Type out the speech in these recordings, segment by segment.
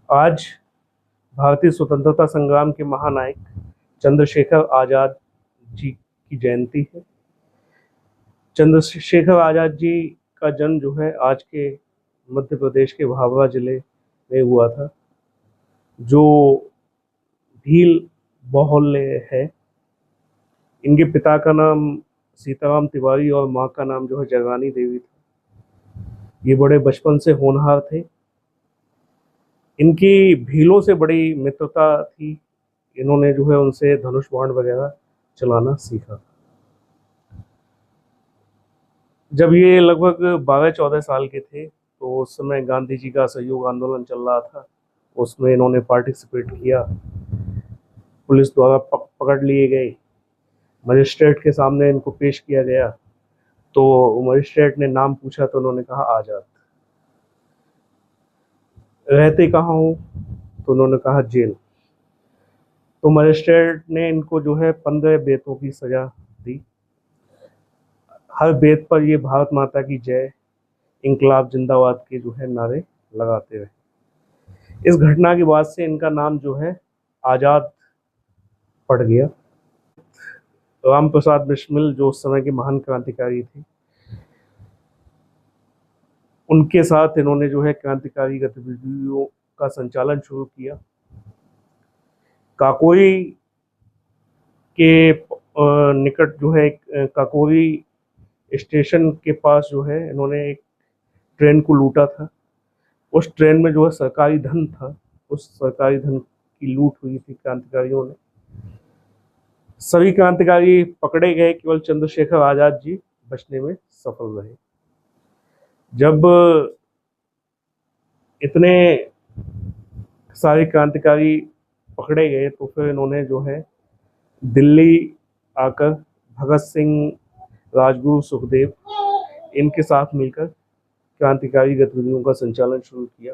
आज भारतीय स्वतंत्रता संग्राम के महानायक चंद्रशेखर आज़ाद जी की जयंती है। चंद्रशेखर आज़ाद जी का जन्म जो है आज के मध्य प्रदेश के भाभरा जिले में हुआ था, जो भील बाहुल्य है। इनके पिता का नाम सीताराम तिवारी और माँ का नाम जो है जगरानी देवी था। ये बड़े बचपन से होनहार थे। इनकी भीलों से बड़ी मित्रता थी। इन्होंने जो है उनसे धनुष बाण वगैरह चलाना सीखा। जब ये लगभग 12-14 साल के थे तो उस समय गांधी जी का असहयोग आंदोलन चल रहा था। उसमें इन्होंने पार्टिसिपेट किया। पुलिस द्वारा पकड़ लिए गए। मजिस्ट्रेट के सामने इनको पेश किया गया तो मजिस्ट्रेट ने नाम पूछा तो उन्होंने कहा आज़ाद। रहते कहाँ हो तो उन्होंने कहा जेल। तो मजिस्ट्रेट ने इनको जो है 15 बेतों की सजा दी। हर बेत पर ये भारत माता की जय, इंकलाब जिंदाबाद के जो है नारे लगाते रहे। इस घटना के बाद से इनका नाम जो है आज़ाद पड़ गया। राम प्रसाद बिस्मिल जो उस समय के महान क्रांतिकारी थे, उनके साथ इन्होंने जो है क्रांतिकारी गतिविधियों का संचालन शुरू किया। काकोरी के निकट जो है काकोरी स्टेशन के पास जो है इन्होंने एक ट्रेन को लूटा था। उस ट्रेन में जो है सरकारी धन था। उस सरकारी धन की लूट हुई थी क्रांतिकारियों ने। सभी क्रांतिकारी पकड़े गए, केवल चंद्रशेखर आज़ाद जी बचने में सफल रहे। जब इतने सारे क्रांतिकारी पकड़े गए तो फिर इन्होंने जो है दिल्ली आकर भगत सिंह, राजगुरु, सुखदेव इनके साथ मिलकर क्रांतिकारी गतिविधियों का संचालन शुरू किया।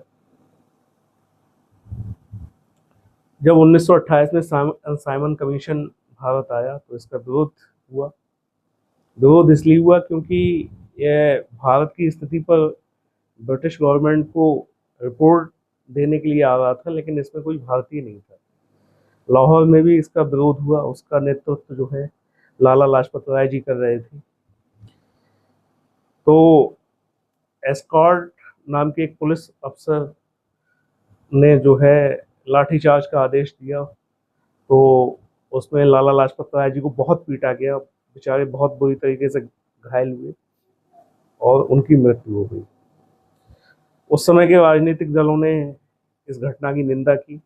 जब 1928 में साइमन कमीशन भारत आया तो इसका विरोध हुआ। विरोध इसलिए हुआ क्योंकि यह भारत की स्थिति पर ब्रिटिश गवर्नमेंट को रिपोर्ट देने के लिए आ रहा था, लेकिन इसमें कोई भारतीय नहीं था। लाहौर में भी इसका विरोध हुआ। उसका नेतृत्व जो है लाला लाजपत राय जी कर रहे थे। तो एस्कॉर्ट नाम के एक पुलिस अफसर ने जो है लाठीचार्ज का आदेश दिया। तो उसमें लाला लाजपत राय जी को बहुत पीटा गया। बेचारे बहुत बुरी तरीके से घायल हुए और उनकी मृत्यु हो गई। उस समय के राजनीतिक दलों ने इस घटना की निंदा की,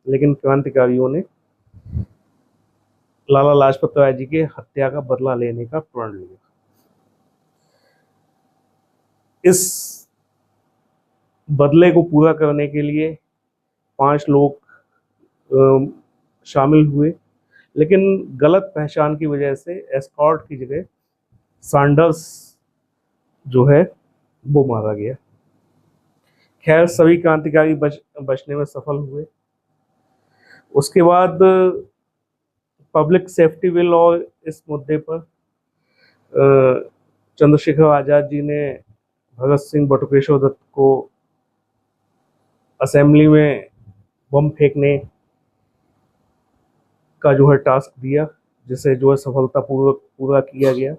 लेकिन क्रांतिकारियों ने लाला लाजपत राय जी के हत्या का बदला लेने का प्रण लिया। इस बदले को पूरा करने के लिए 5 लोग शामिल हुए, लेकिन गलत पहचान की वजह से एस्कॉर्ट की जगह सैंडर्स जो है वो मारा गया। खैर सभी क्रांतिकारी बचने में सफल हुए। उसके बाद पब्लिक सेफ्टी बिल और इस मुद्दे पर चंद्रशेखर आज़ाद जी ने भगत सिंह, बटुकेश्वर दत्त को असेंबली में बम फेंकने का जो है टास्क दिया, जिसे जो है सफलतापूर्वक पूरा किया गया।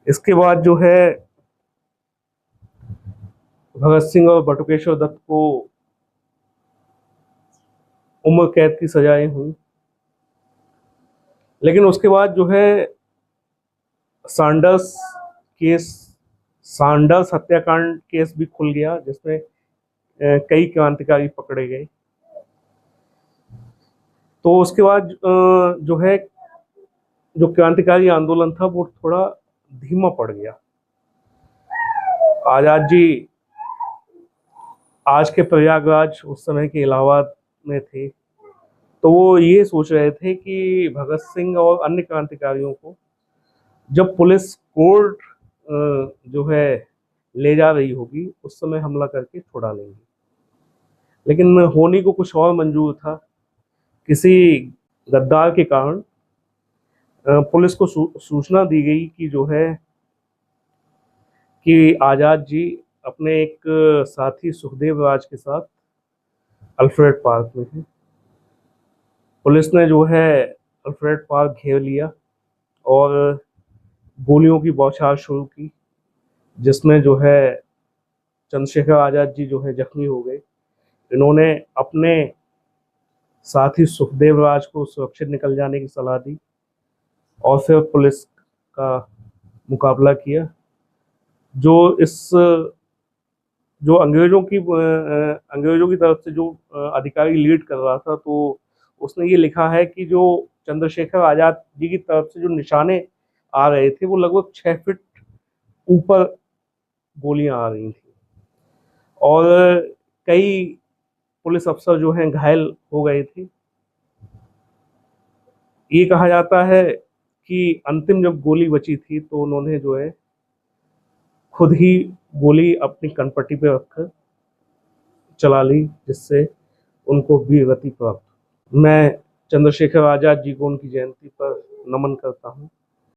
इसके बाद जो है भगत सिंह और बटुकेश्वर दत्त को उम्र कैद की सजाएं हुई, लेकिन उसके बाद जो है सैंडर्स हत्याकांड केस भी खुल गया, जिसमें कई क्रांतिकारी पकड़े गए। तो उसके बाद जो है जो क्रांतिकारी आंदोलन था वो थोड़ा धीमा पड़ गया। आज़ाद जी आज के प्रयागराज, उस समय के इलाहाबाद में थे। तो वो ये सोच रहे थे कि भगत सिंह और अन्य क्रांतिकारियों को जब पुलिस कोर्ट जो है ले जा रही होगी उस समय हमला करके छुड़ा लेंगे। लेकिन होनी को कुछ और मंजूर था। किसी गद्दार के कारण पुलिस को सूचना दी गई कि जो है कि आज़ाद जी अपने एक साथी सुखदेव राज के साथ अल्फ्रेड पार्क में है। पुलिस ने जो है अल्फ्रेड पार्क घेर लिया और गोलियों की बौछार शुरू की, जिसमें जो है चंद्रशेखर आज़ाद जी जो है जख्मी हो गए। इन्होंने अपने साथी सुखदेव राज को सुरक्षित निकल जाने की सलाह दी और फिर पुलिस का मुकाबला किया। जो इस जो अंग्रेजों की तरफ से जो अधिकारी लीड कर रहा था, तो उसने ये लिखा है कि जो चंद्रशेखर आज़ाद जी की तरफ से जो निशाने आ रहे थे वो लगभग 6 फीट ऊपर गोलियां आ रही थी और कई पुलिस अफसर जो हैं घायल हो गए थे। ये कहा जाता है कि अंतिम जब गोली बची थी तो उन्होंने जो है खुद ही गोली अपनी कनपट्टी पे रखकर चला ली, जिससे उनको वीरगति प्राप्त। मैं चंद्रशेखर आज़ाद जी को उनकी जयंती पर नमन करता हूँ।